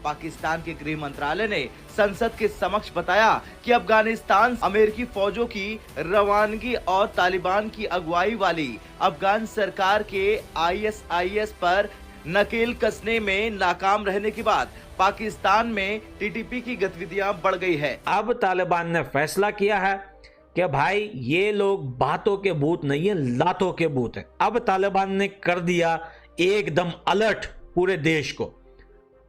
पाकिस्तान के गृह मंत्रालय ने संसद के समक्ष बताया कि अफगानिस्तान अमेरिकी फौजों की रवानगी और तालिबान की अगुवाई वाली अफगान सरकार के ISIS पर नकेल कसने में नाकाम रहने के बाद पाकिस्तान में TTP की गतिविधियां बढ़ गई है। अब तालिबान ने फैसला किया है कि भाई ये लोग बातों के भूत नहीं है, लातों के भूत है। अब तालिबान ने कर दिया एकदम अलर्ट पूरे देश को,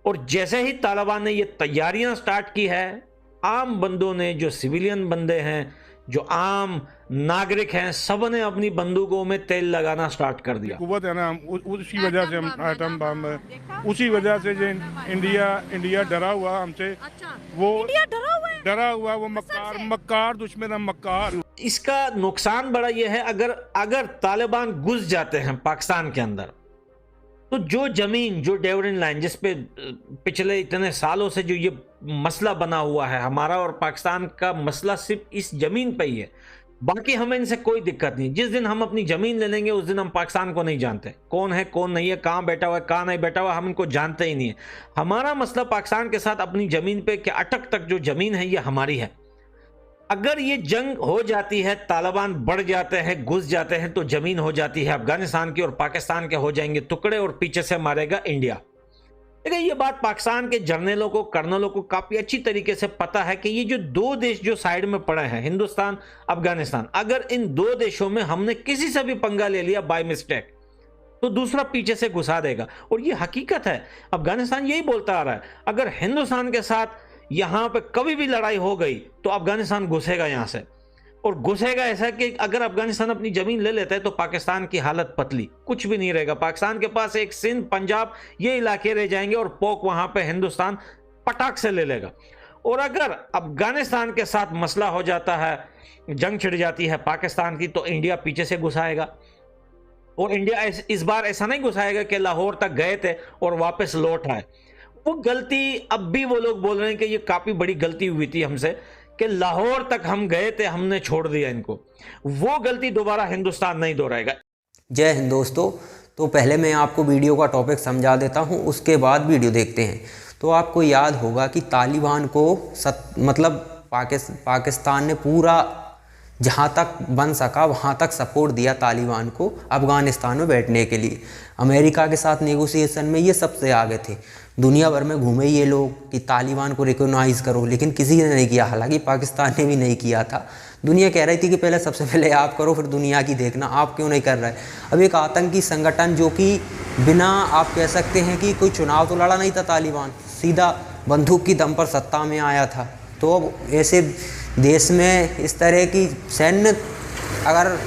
और जैसे ही तालिबान ने ये तैयारियां स्टार्ट की है, आम बंदों ने, जो सिविलियन बंदे हैं, जो आम नागरिक हैं, सब ने अपनी बंदूकों में तेल लगाना स्टार्ट कर दिया। कुव्वत है ना, उसी वजह से हम एटम बम है, उसी वजह से जो इंडिया डरा हुआ हमसे। वो डरा हुआ वो मक्कार दुश्मन है, मक्कार। इसका नुकसान बड़ा ये है, अगर तालिबान घुस जाते हैं पाकिस्तान के अंदर, तो जो जमीन, जो डेवरिन लाइन, जिस पे पिछले इतने सालों से जो ये मसला बना हुआ है, हमारा और पाकिस्तान का मसला सिर्फ इस जमीन पे ही है, बाकी हमें इनसे कोई दिक्कत नहीं। जिस दिन हम अपनी जमीन ले लेंगे उस दिन हम पाकिस्तान को नहीं जानते, कौन है कौन नहीं है, कहाँ बैठा हुआ है कहाँ नहीं बैठा हुआ, हम इनको जानते ही नहीं है। हमारा मसला पाकिस्तान के साथ अपनी जमीन पे कि अटक तक जो जमीन है ये हमारी है। अगर ये जंग हो जाती है, तालिबान बढ़ जाते हैं, घुस जाते हैं, तो जमीन हो जाती है अफगानिस्तान की और पाकिस्तान के हो जाएंगे टुकड़े और पीछे से मारेगा इंडिया। देखिए ये बात पाकिस्तान के जर्नलों को, कर्नलों को काफी अच्छी तरीके से पता है कि ये जो दो देश जो साइड में पड़े हैं, हिंदुस्तान, अफगानिस्तान, अगर इन दो देशों में हमने किसी से भी पंगा ले लिया बाय मिस्टेक, तो दूसरा पीछे से घुसा देगा। और ये हकीकत है, अफगानिस्तान यही बोलता आ रहा है, अगर हिंदुस्तान के साथ यहां पे कभी भी लड़ाई हो गई तो अफगानिस्तान घुसेगा यहां से, और घुसेगा ऐसा कि अगर अफगानिस्तान अपनी जमीन ले लेता है तो पाकिस्तान की हालत पतली, कुछ भी नहीं रहेगा। पाकिस्तान के पास एक सिंध, पंजाब, ये इलाके रह जाएंगे और पोक वहां पे हिंदुस्तान पटाख से ले लेगा। और अगर अफगानिस्तान के साथ मसला हो जाता है, जंग छिड़ जाती है पाकिस्तान की, तो इंडिया पीछे से घुसाएगा। और इंडिया इस बार ऐसा नहीं घुसाएगा कि लाहौर तक गए थे और वापस लौट आए। वो गलती अब भी वो लोग बोल रहे हैं कि ये काफी बड़ी गलती हुई थी हमसे कि लाहौर तक हम गए थे, हमने छोड़ दिया इनको। वो गलती दोबारा हिंदुस्तान नहीं दोहराएगा। जय हिंद दोस्तों। तो पहले मैं आपको वीडियो का टॉपिक समझा देता हूं, उसके बाद वीडियो देखते हैं। तो आपको याद होगा कि तालिबान को पाकिस्तान ने पूरा जहाँ तक बन सका वहाँ तक सपोर्ट दिया तालिबान को अफ़गानिस्तान में बैठने के लिए। अमेरिका के साथ नेगोशिएशन में ये सबसे आगे थे। दुनिया भर में घूमे ये लोग कि तालिबान को रिकॉग्नाइज़ करो, लेकिन किसी ने नहीं किया। हालांकि पाकिस्तान ने भी नहीं किया था। दुनिया कह रही थी कि पहले सबसे पहले आप करो, फिर दुनिया की देखना, आप क्यों नहीं कर रहे। अब एक आतंकी संगठन जो कि बिना, आप कह सकते हैं कि कोई चुनाव तो लड़ा नहीं था, तालिबान सीधा बंदूक की दम पर सत्ता में आया था। तो अब ऐसे देश में इस तरह की अगर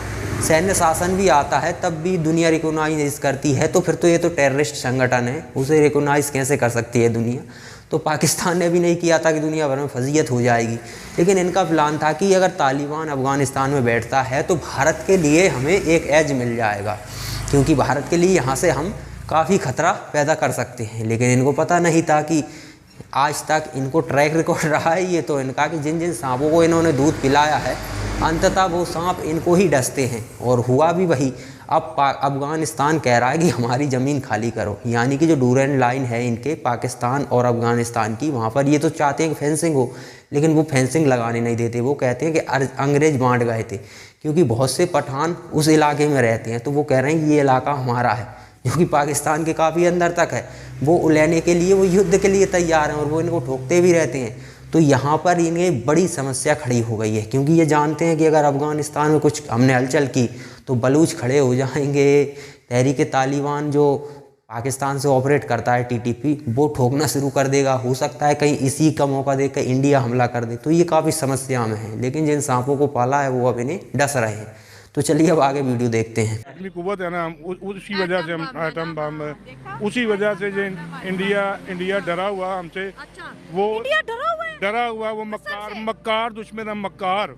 सैन्य शासन भी आता है तब भी दुनिया रिकॉग्नाइज करती है, तो फिर तो ये तो टेररिस्ट संगठन है, उसे रिकॉग्नाइज कैसे कर सकती है दुनिया। तो पाकिस्तान ने भी नहीं किया था कि दुनिया भर में फजीयत हो जाएगी। लेकिन इनका प्लान था कि अगर तालिबान अफ़गानिस्तान में बैठता है तो भारत के लिए हमें एक एज मिल जाएगा, क्योंकि भारत के लिए यहाँ से हम काफ़ी खतरा पैदा कर सकते हैं। लेकिन इनको पता नहीं था कि आज तक इनको ट्रैक रिकॉर्ड रहा है ये तो इनका कि जिन जिन सांपों को इन्होंने दूध पिलाया है, अंततः वो सांप इनको ही डसते हैं। और हुआ भी वही। अब अफ़गानिस्तान कह रहा है कि हमारी ज़मीन खाली करो, यानी कि जो डूरेंट लाइन है इनके पाकिस्तान और अफ़गानिस्तान की, वहाँ पर ये तो चाहते हैं कि फेंसिंग हो, लेकिन वो फेंसिंग लगाने नहीं देते। वो कहते हैं कि अंग्रेज़ बांट गए थे, क्योंकि बहुत से पठान उस इलाके में रहते हैं। तो वो कह रहे हैं कि ये इलाका हमारा है, जो कि पाकिस्तान के काफ़ी अंदर तक है। वो लेने के लिए, वो युद्ध के लिए तैयार हैं और वो इनको ठोकते भी रहते हैं। तो यहाँ पर इन्हें बड़ी समस्या खड़ी हो गई है, क्योंकि ये जानते हैं कि अगर अफ़गानिस्तान में कुछ हमने हलचल की तो बलूच खड़े हो जाएंगे। तहरीक तालिबान जो पाकिस्तान से ऑपरेट करता है, TTP, वो ठोकना शुरू कर देगा। हो सकता है कहीं इसी का मौका देकर इंडिया हमला कर दे। तो ये काफ़ी समस्या में है, लेकिन जिन सांपों को पाला है वो अब इन्हें डस रहे हैं। तो चलिए अब आगे वीडियो देखते हैं। इतनी कुव्वत है ना, उसी वजह से हम एटम बम है, उसी वजह से जो इंडिया डरा हुआ हमसे। वो डरा हुआ वो मक्कार दुश्मन है, मक्कार।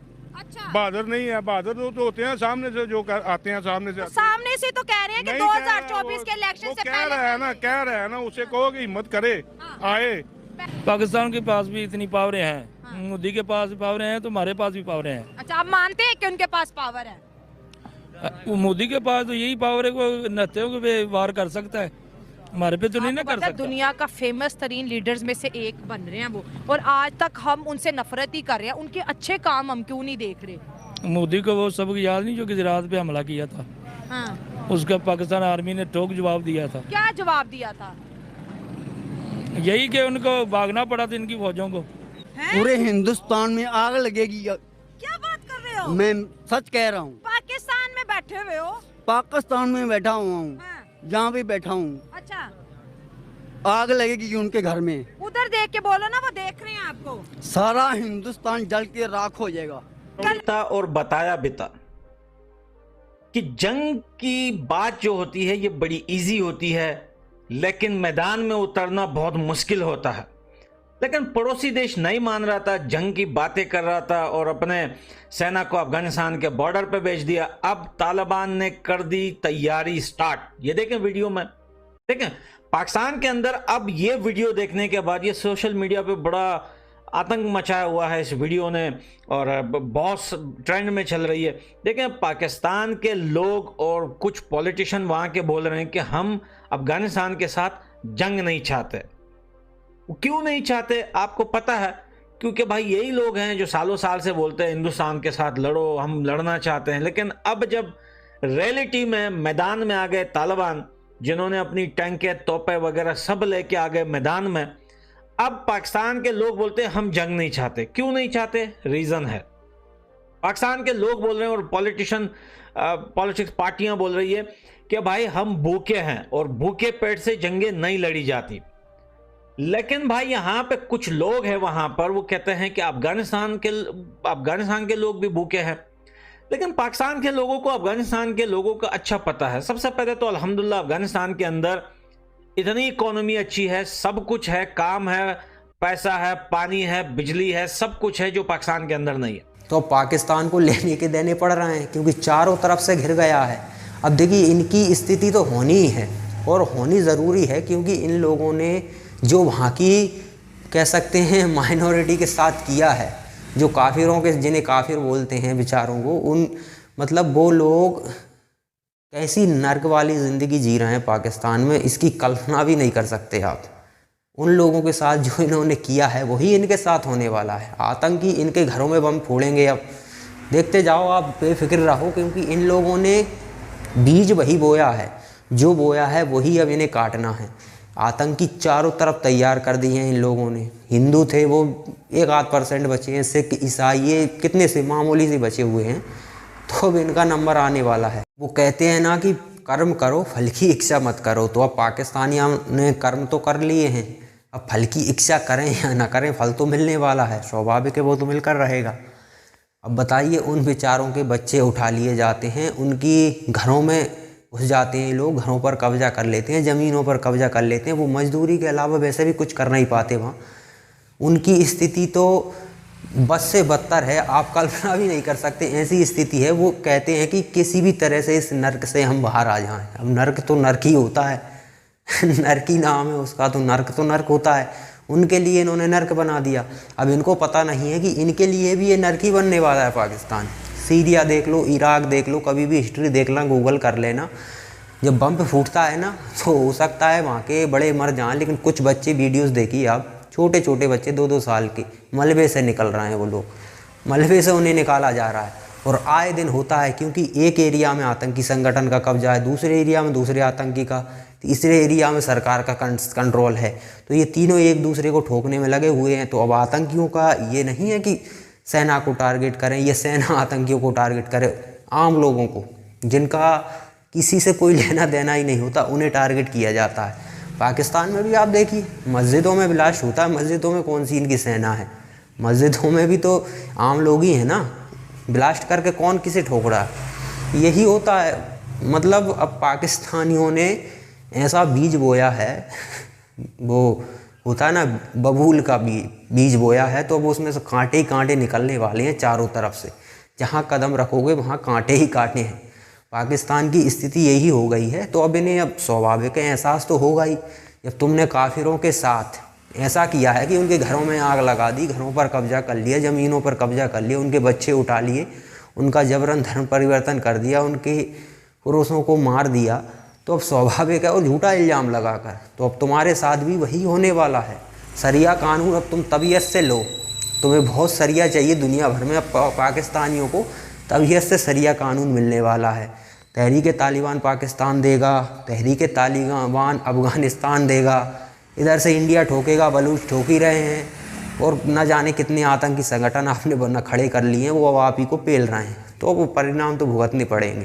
बहादुर नहीं है। बहादुर तो होते हैं सामने से, जो आते हैं सामने से तो कह रहे हैं कि 2024 के इलेक्शन से कह रहे हैं ना, उसे कहो कि हिम्मत करे, आए। पाकिस्तान के पास भी इतनी पावरें हैं, मोदी के पास भी पावरें हैं, तो हमारे पास भी पावरें हैं। अच्छा, आप मानते हैं कि उनके पास पावर है? मोदी के पास तो यही पावर है, वो नहते को वार कर सकता है। हमारे पे तो नहीं ना आपको कर पता है, सकता। दुनिया का फेमस तरीन लीडर्स में से एक बन रहे हैं वो, और आज तक हम उनसे नफरत ही कर रहे हैं। उनके अच्छे काम हम क्यों नहीं देख रहे? मोदी को वो सब याद नहीं जो गुजरात पे हमला किया था, हाँ, उसका पाकिस्तान आर्मी ने ठोक जवाब दिया था। क्या जवाब दिया था? यही कि उनको भागना पड़ा था इनकी फौजों को। पूरे हिंदुस्तान में आग लगेगी। क्या बात कर रहे हो? मैं सच कह रहा हूँ। पाकिस्तान में बैठे हुए हो? पाकिस्तान में बैठा हुआ हूँ, हाँ। जहाँ भी बैठा हूँ, अच्छा, आग लगेगी उनके घर में। उधर देख के बोलो ना, वो देख रहे हैं आपको। सारा हिंदुस्तान जल के राख हो जाएगा। बिता और बताया बिता कि जंग की बात जो होती है ये बड़ी इजी होती है, लेकिन मैदान में उतरना बहुत मुश्किल होता है। लेकिन पड़ोसी देश नहीं मान रहा था, जंग की बातें कर रहा था और अपने सेना को अफगानिस्तान के बॉर्डर पे भेज दिया। अब तालिबान ने कर दी तैयारी स्टार्ट। ये देखें वीडियो में, देखें पाकिस्तान के अंदर अब ये वीडियो देखने के बाद ये सोशल मीडिया पे बड़ा आतंक मचाया हुआ है इस वीडियो ने और बहुत ट्रेंड में चल रही है। देखें पाकिस्तान के लोग और कुछ पॉलिटिशियन वहाँ के बोल रहे हैं कि हम अफगानिस्तान के साथ जंग नहीं चाहते। वो क्यों नहीं चाहते आपको पता है? क्योंकि भाई यही लोग हैं जो सालों साल से बोलते हैं हिंदुस्तान के साथ लड़ो, हम लड़ना चाहते हैं। लेकिन अब जब रियलिटी में मैदान में आ गए तालिबान, जिन्होंने अपनी टैंकें तोपें वगैरह सब लेके आ गए मैदान में, अब पाकिस्तान के लोग बोलते हैं हम जंग नहीं चाहते। क्यों नहीं चाहते? रीजन है, पाकिस्तान के लोग बोल रहे हैं और पॉलिटिक्स पार्टियां बोल रही है कि भाई हम भूखे हैं और भूखे पेट से जंगें नहीं लड़ी जाती। लेकिन भाई यहां पे कुछ लोग हैं वहां पर, वो कहते हैं कि अफगानिस्तान के लोग भी भूखे हैं। लेकिन पाकिस्तान के लोगों को अफगानिस्तान के लोगों का अच्छा पता है। सबसे पहले तो अल्हम्दुलिल्लाह अफगानिस्तान के अंदर इतनी इकोनॉमी अच्छी है, सब कुछ है, काम है, पैसा है, पानी है, बिजली है, सब कुछ है जो पाकिस्तान के अंदर नहीं है। तो पाकिस्तान को लेने के देने पड़ रहे हैं क्योंकि चारों तरफ से घिर गया है। अब देखिए इनकी स्थिति तो होनी ही है और होनी ज़रूरी है, क्योंकि इन लोगों ने जो वहाँ की कह सकते हैं माइनॉरिटी के साथ किया है, जो काफिरों के, जिन्हें काफिर बोलते हैं बेचारों को, उन मतलब वो लोग कैसी नर्क वाली ज़िंदगी जी रहे हैं पाकिस्तान में, इसकी कल्पना भी नहीं कर सकते आप। उन लोगों के साथ जो इन्होंने किया है वही इनके साथ होने वाला है। आतंकी इनके घरों में बम फोड़ेंगे। अब देखते जाओ, आप बेफिक्र रहो, क्योंकि इन लोगों ने बीज वही बोया है, जो बोया है वही अब इन्हें काटना है। आतंकी चारों तरफ तैयार कर दिए हैं इन लोगों ने। हिंदू थे वो 1-8% बचे हैं, सिख ईसाई ये कितने से मामूली से बचे हुए हैं, तो अब इनका नंबर आने वाला है। वो कहते हैं ना कि कर्म करो फल की इच्छा मत करो, तो अब पाकिस्तानियों ने कर्म तो कर लिए हैं, अब फल की इच्छा करें या ना करें फल तो मिलने वाला है, स्वाभाविक है, वो तो मिलकर रहेगा। अब बताइए, उन बेचारों के बच्चे उठा लिए जाते हैं, उनकी घरों में घुस जाते हैं लोग, घरों पर कब्जा कर लेते हैं, ज़मीनों पर कब्जा कर लेते हैं। वो मजदूरी के अलावा वैसे भी कुछ कर नहीं पाते वहाँ। उनकी स्थिति तो बस से बदतर है, आप कल्पना भी नहीं कर सकते, ऐसी स्थिति है। वो कहते हैं कि किसी भी तरह से इस नर्क से हम बाहर आ जाएं। अब नर्क तो नर्क ही होता है नर्क ही नाम है उसका, तो नर्क होता है। उनके लिए इन्होंने नर्क बना दिया। अब इनको पता नहीं है कि इनके लिए भी ये नर्क ही बनने वाला है पाकिस्तान। सीरिया देख लो, इराक देख लो, कभी भी हिस्ट्री देख लेना, गूगल कर लेना, जब बम पे फूटता है ना तो हो सकता है वहाँ के बड़े मर जाएं, लेकिन कुछ बच्चे, वीडियोस देखिए आप, छोटे छोटे बच्चे 2-2 साल के मलबे से निकल रहे हैं। वो लोग मलबे से उन्हें निकाला जा रहा है और आए दिन होता है, क्योंकि एक एरिया में आतंकी संगठन का कब्जा है, दूसरे एरिया में दूसरे आतंकी का, तीसरे एरिया में सरकार का कंट्रोल है। तो ये तीनों एक दूसरे को ठोकने में लगे हुए हैं। तो अब आतंकियों का ये नहीं है कि सेना को टारगेट करें, ये सेना आतंकियों को टारगेट करे, आम लोगों को जिनका किसी से कोई लेना देना ही नहीं होता, उन्हें टारगेट किया जाता है। पाकिस्तान में भी आप देखिए, मस्जिदों में ब्लास्ट होता है। मस्जिदों में कौन सी इनकी सेना है? मस्जिदों में भी तो आम लोग ही हैं ना, ब्लास्ट करके कौन किसे ठोक रहा है? यही होता है। मतलब अब पाकिस्तानियों ने ऐसा बीज बोया है, वो होता है ना बबूल का बीज बोया है, तो अब उसमें से कांटे ही कांटे निकलने वाले हैं चारों तरफ से। जहाँ कदम रखोगे वहाँ कांटे ही कांटे हैं। पाकिस्तान की स्थिति यही हो गई है। तो अब इन्हें अब स्वाभाविक एहसास तो होगा ही, जब तुमने काफिरों के साथ ऐसा किया है कि उनके घरों में आग लगा दी, घरों पर कब्जा कर लिया, ज़मीनों पर कब्जा कर लिया, उनके बच्चे उठा लिए, उनका जबरन धर्म परिवर्तन कर दिया, उनके पुरुषों को मार दिया, तो अब स्वाभाविक है वो झूठा इल्ज़ाम लगाकर, तो अब तुम्हारे साथ भी वही होने वाला है। शरिया कानून अब तुम तबीयत से लो, तुम्हें बहुत शरिया चाहिए दुनिया भर में, अब पाकिस्तानियों को तबीयत से शरिया कानून मिलने वाला है। तहरीक तालिबान पाकिस्तान देगा, तहरीक तालिबान अफ़गानिस्तान देगा, इधर से इंडिया ठोकेगा, बलूच ठोक ही रहे हैं, और न जाने कितने आतंकी संगठन आपने खड़े कर लिए हैं, वो अब आप ही को पेल रहे हैं, तो वो परिणाम तो भुगतने पड़ेंगे।